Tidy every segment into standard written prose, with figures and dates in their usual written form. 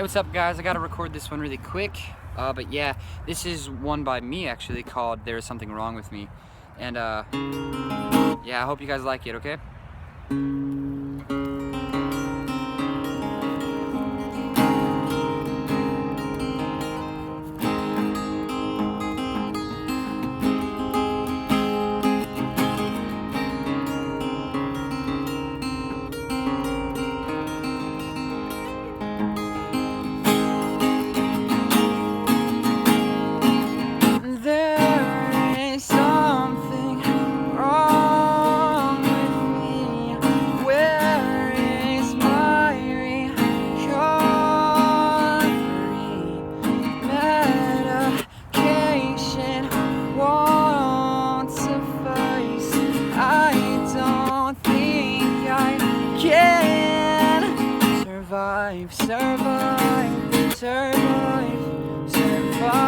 Hey, what's up guys? I gotta record this one really quick, but yeah, this is one by me actually called There's Something Wrong With Me, and yeah, I hope you guys like it, okay? Survive, survive, survive, survive, survive,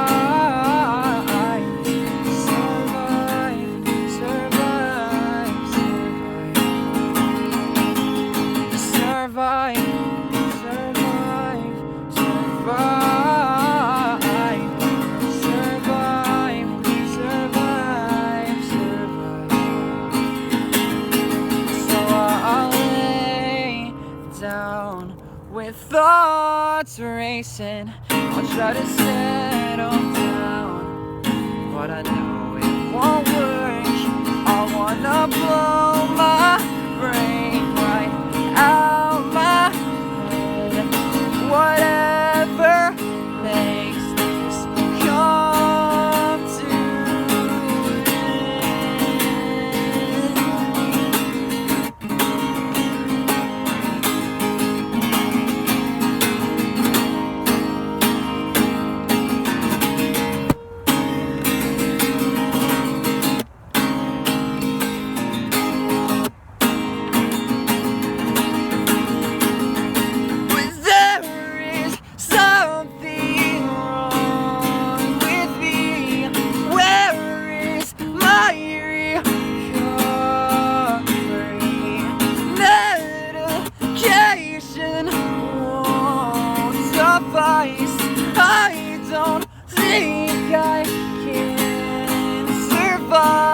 survive, survive, survive, survive, survive, survive, survive. So I'll lay down with thoughts racing, I'll try to settle down, but I know it won't work. I wanna blow my brain right out my head. Whatever makes this come to I don't think I can survive.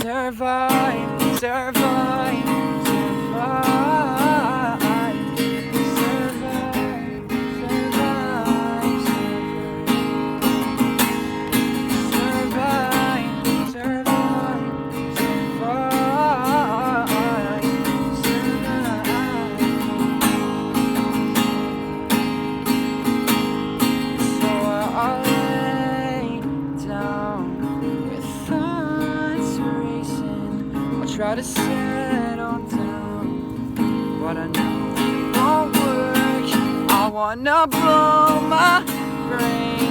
Survive, survive, try to settle down, but I know it won't work. I wanna blow my brain